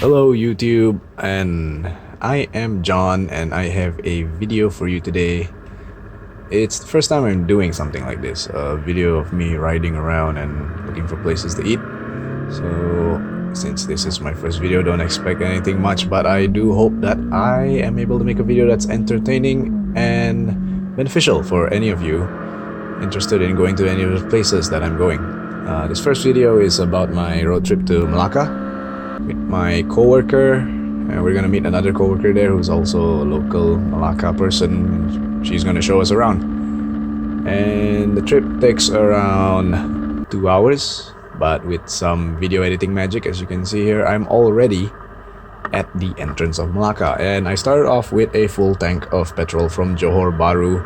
Hello YouTube, and I am John and I have a video for you today. It's the first time I'm doing something like this, a video of me riding around and looking for places to eat. So since this is my first video, don't expect anything much, but I do hope that I am able to make a video that's entertaining and beneficial for any of you interested in going to any of the places that I'm going. This first video is about my road trip to Malacca with my coworker, and we're gonna meet another coworker there who's also a local Malacca person. She's gonna show us around, and the trip takes around 2 hours, but with some video editing magic, as you can see here, I'm already at the entrance of Malacca, and I started off with a full tank of petrol from Johor Bahru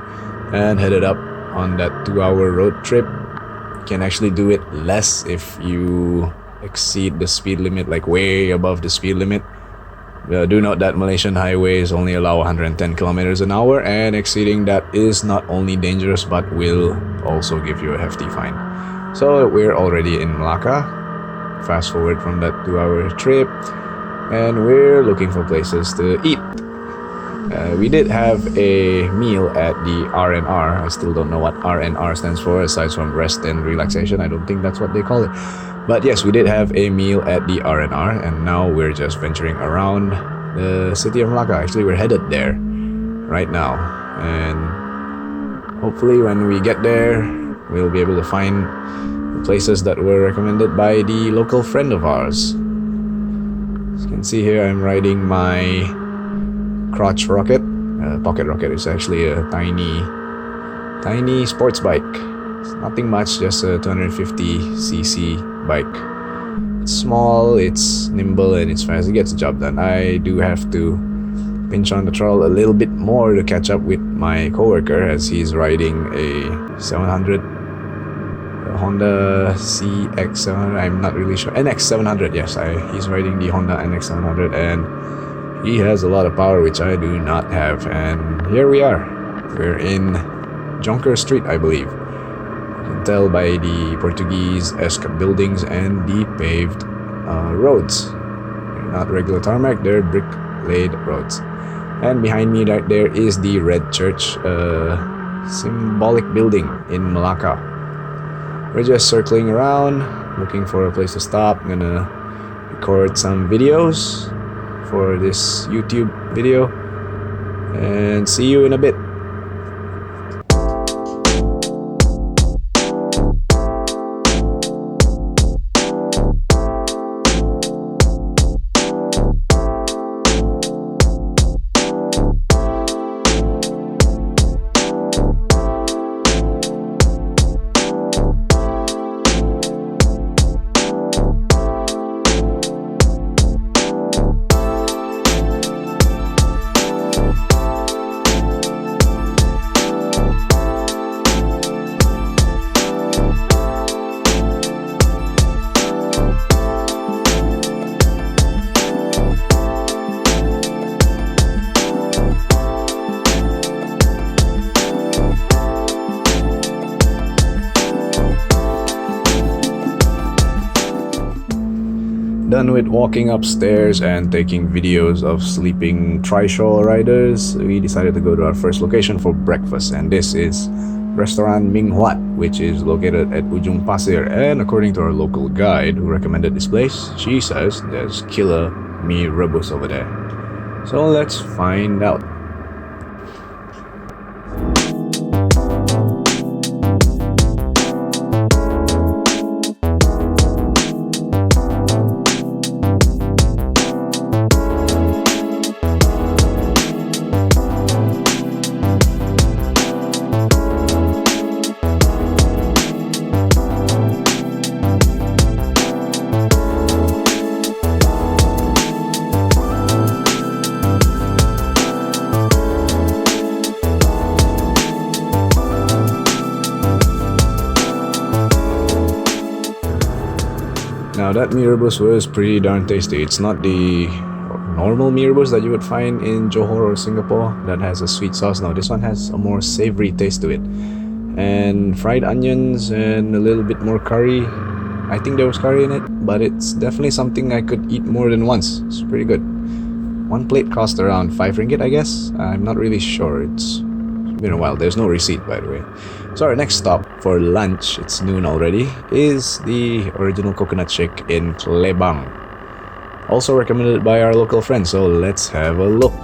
and headed up on that 2-hour road trip. You can actually do it less if you exceed the speed limit, like way above the speed limit. Do note that Malaysian highways only allow 110 kilometers an hour, and exceeding that is not only dangerous but will also give you a hefty fine. So we're already in Malacca. Fast forward from that 2-hour trip, and we're looking for places to eat. We did have a meal at the R&R. I still don't know what R&R stands for, aside from rest and relaxation. I don't think that's what they call it. But yes, we did have a meal at the R&R, and now we're just venturing around the city of Malacca. Actually, we're headed there right now, and hopefully when we get there, we'll be able to find the places that were recommended by the local friend of ours. As you can see here, I'm riding my crotch rocket. Pocket rocket is actually a tiny sports bike. It's nothing much, just a 250cc bike. It's small, it's nimble, and it's fast. It gets the job done. I do have to pinch on the throttle a little bit more to catch up with my coworker, as he's riding a 700 Honda CX700. I'm not really sure. NX700, yes. He's riding the Honda NX700, and he has a lot of power, which I do not have. And here we are. We're in Jonker Street, I believe. You can tell by the Portuguese-esque buildings and the paved roads. They're not regular tarmac, they're brick-laid roads. And behind me right there is the Red Church, symbolic building in Malacca. We're just circling around, looking for a place to stop. I'm gonna record some videos for this YouTube video, and see you in a bit. Done with walking upstairs and taking videos of sleeping trishaw riders, we decided to go to our first location for breakfast, and this is restaurant Ming Wat, which is located at Ujung Pasir. And according to our local guide who recommended this place, she says there's killer mee rebus over there. So let's find out. Now that mee rebus was pretty darn tasty. It's not the normal mee rebus that you would find in Johor or Singapore that has a sweet sauce. No, this one has a more savory taste to it, and fried onions and a little bit more curry. I think there was curry in it, but it's definitely something I could eat more than once. It's pretty good. One plate cost around 5 ringgit, I guess. I'm not really sure. It's been a while. There's no receipt, by the way. So our next stop for lunch, it's noon already, is the original coconut shake in Klebang. Also recommended by our local friend, so let's have a look.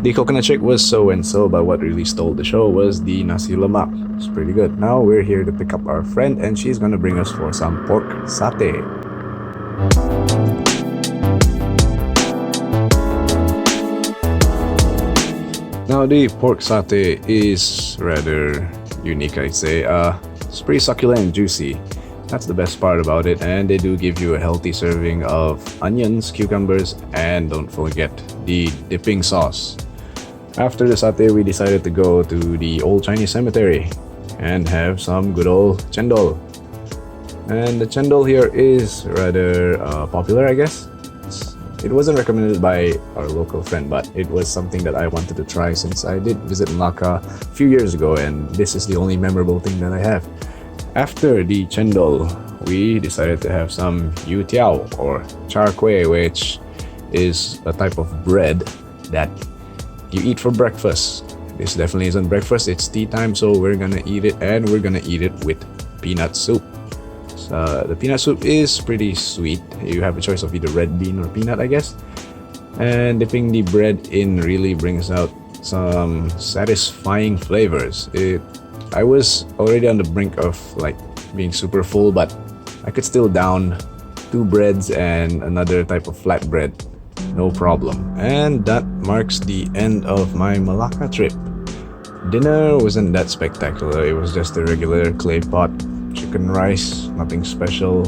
The coconut shake was so and so, but what really stole the show was the nasi lemak. It's pretty good. Now we're here to pick up our friend, and she's gonna bring us for some pork satay. Now the pork satay is rather unique, I'd say. It's pretty succulent and juicy. That's the best part about it, and they do give you a healthy serving of onions, cucumbers, and don't forget the dipping sauce. After the satay, we decided to go to the old Chinese cemetery and have some good old chendol. And the chendol here is rather popular, I guess. It wasn't recommended by our local friend, but it was something that I wanted to try since I did visit Malacca a few years ago, and this is the only memorable thing that I have. After the chendol, we decided to have some youtiao or char kway, which is a type of bread that you eat for breakfast. This definitely isn't breakfast, it's tea time, so we're gonna eat it, and we're gonna eat it with peanut soup. So the peanut soup is pretty sweet. You have a choice of either red bean or peanut, I guess. And dipping the bread in really brings out some satisfying flavors. I was already on the brink of like being super full, but I could still down 2 breads and another type of flatbread, no problem. And that marks the end of my Malacca trip. Dinner wasn't that spectacular. It was just a regular clay pot, chicken rice, nothing special.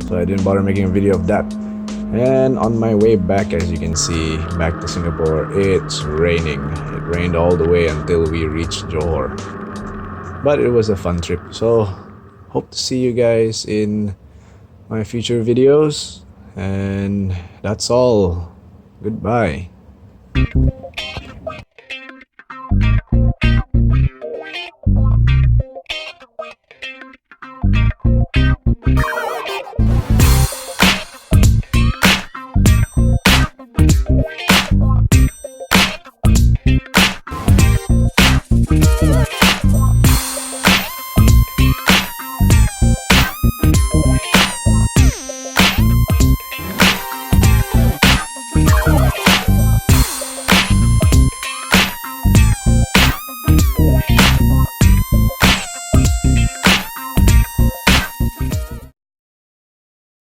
So I didn't bother making a video of that. And on my way back, as you can see, back to Singapore, it's raining. It rained all the way until we reached Johor. But it was a fun trip. So hope to see you guys in my future videos. And that's all. Goodbye.